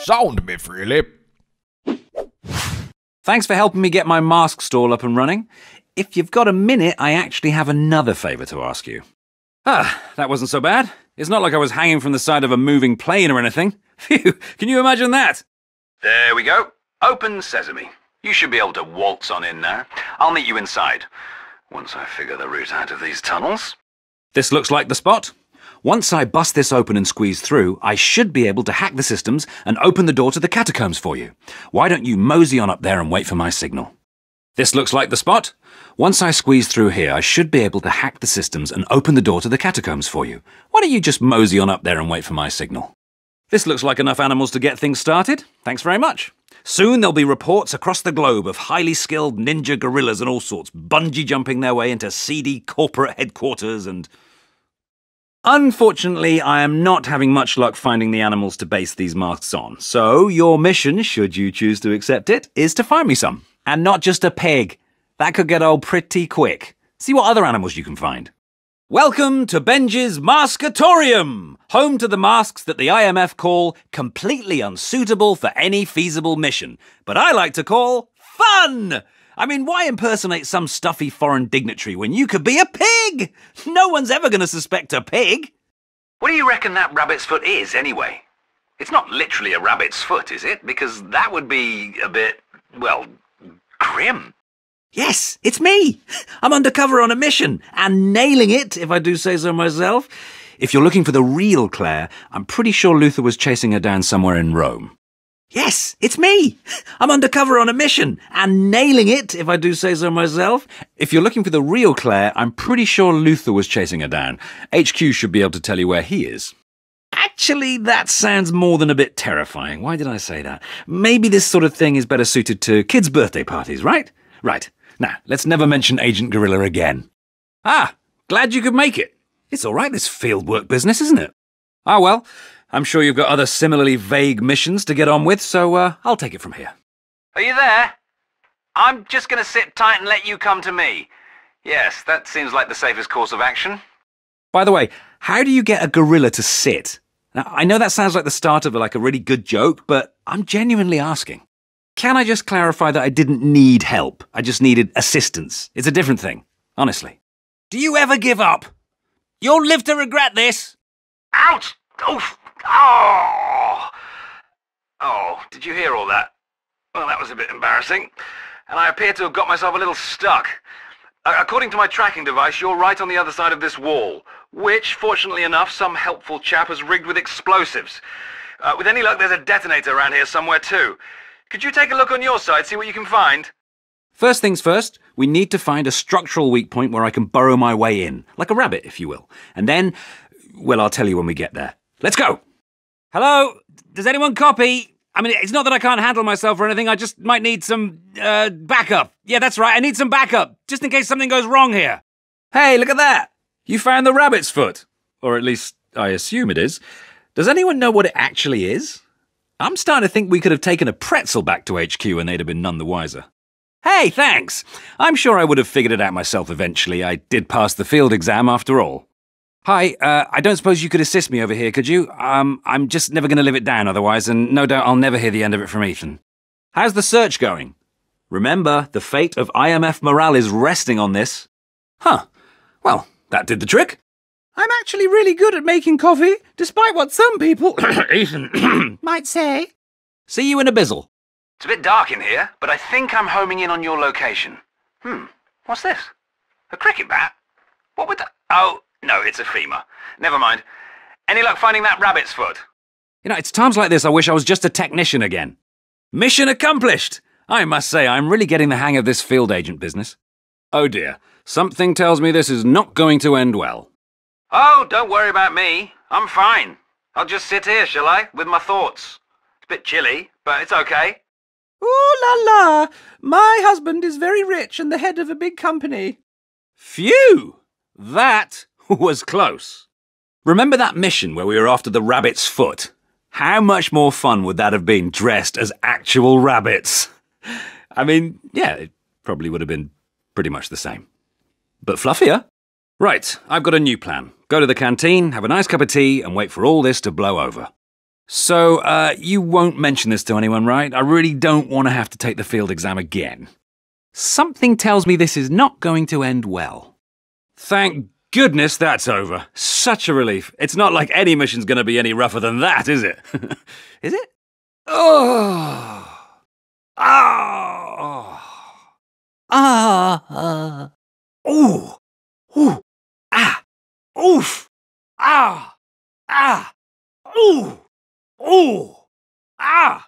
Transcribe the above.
SoundMeFreely. Thanks for helping me get my mask stall up and running. If you've got a minute, I actually have another favour to ask you. That wasn't so bad. It's not like I was hanging from the side of a moving plane or anything. Phew, can you imagine that? There we go. Open sesame. You should be able to waltz on in now. I'll meet you inside, once I figure the route out of these tunnels. This looks like the spot. Once I bust this open and squeeze through, I should be able to hack the systems and open the door to the catacombs for you. Why don't you mosey on up there and wait for my signal? This looks like the spot. Once I squeeze through here, I should be able to hack the systems and open the door to the catacombs for you. Why don't you just mosey on up there and wait for my signal? This looks like enough animals to get things started. Thanks very much. Soon there'll be reports across the globe of highly skilled ninja gorillas and all sorts, bungee jumping their way into seedy corporate headquarters and... Unfortunately, I am not having much luck finding the animals to base these masks on, so your mission, should you choose to accept it, is to find me some. And not just a pig. That could get old pretty quick. See what other animals you can find. Welcome to Benji's Maskatorium, home to the masks that the IMF call completely unsuitable for any feasible mission, but I like to call fun! I mean, why impersonate some stuffy foreign dignitary when you could be a pig? No one's ever going to suspect a pig. What do you reckon that rabbit's foot is, anyway? It's not literally a rabbit's foot, is it? Because that would be a bit, well, grim. Yes, it's me. I'm undercover on a mission, and nailing it, if I do say so myself. If you're looking for the real Claire, I'm pretty sure Luther was chasing her down somewhere in Rome. Yes, it's me. I'm undercover on a mission, and nailing it, if I do say so myself. If you're looking for the real Claire, I'm pretty sure Luther was chasing her down. HQ should be able to tell you where he is. Actually, that sounds more than a bit terrifying. Why did I say that? Maybe this sort of thing is better suited to kids' birthday parties, right? Right. Now, let's never mention Agent Gorilla again. Glad you could make it. It's all right, this fieldwork business, isn't it? Ah, well, I'm sure you've got other similarly vague missions to get on with, so I'll take it from here. Are you there? I'm just going to sit tight and let you come to me. Yes, that seems like the safest course of action. By the way, how do you get a gorilla to sit? Now, I know that sounds like the start of a really good joke, but I'm genuinely asking. Can I just clarify that I didn't need help? I just needed assistance. It's a different thing, honestly. Do you ever give up? You'll live to regret this. Ouch! Oof! Oh! Oh, did you hear all that? Well, that was a bit embarrassing. And I appear to have got myself a little stuck. According to my tracking device, you're right on the other side of this wall, which, fortunately enough, some helpful chap has rigged with explosives. With any luck, there's a detonator around here somewhere too. Could you take a look on your side, see what you can find? First things first, we need to find a structural weak point where I can burrow my way in, like a rabbit, if you will. And then, well, I'll tell you when we get there. Let's go! Hello? Does anyone copy? I mean, it's not that I can't handle myself or anything, I just might need some, backup. Yeah, that's right, I need some backup, just in case something goes wrong here. Hey, look at that! You found the rabbit's foot. Or at least, I assume it is. Does anyone know what it actually is? I'm starting to think we could have taken a pretzel back to HQ and they'd have been none the wiser. Hey, thanks! I'm sure I would have figured it out myself eventually. I did pass the field exam after all. Hi, I don't suppose you could assist me over here, could you? I'm just never going to live it down otherwise, and no doubt I'll never hear the end of it from Ethan. How's the search going? Remember, the fate of IMF morale is resting on this. Huh. Well, that did the trick. I'm actually really good at making coffee, despite what some people, Ethan, might say. See you in a bizzle. It's a bit dark in here, but I think I'm homing in on your location. What's this? A cricket bat? What would that... Oh, no, it's a femur. Never mind. Any luck finding that rabbit's foot? You know, it's times like this I wish I was just a technician again. Mission accomplished! I must say, I'm really getting the hang of this field agent business. Oh dear, something tells me this is not going to end well. Oh, don't worry about me. I'm fine. I'll just sit here, shall I, with my thoughts. It's a bit chilly, but it's okay. Ooh la la! My husband is very rich and the head of a big company. Phew! That was close. Remember that mission where we were after the rabbit's foot? How much more fun would that have been dressed as actual rabbits? I mean, yeah, it probably would have been pretty much the same. But fluffier. Right, I've got a new plan. Go to the canteen, have a nice cup of tea, and wait for all this to blow over. So, you won't mention this to anyone, right? I really don't want to have to take the field exam again. Something tells me this is not going to end well. Thank goodness that's over. Such a relief. It's not like any mission's going to be any rougher than that, is it? Is it? Oh. Oh. Ah. Ooh. Ooh. Ah. Oof. Ah. Ah. Ooh. Ooh. Ah.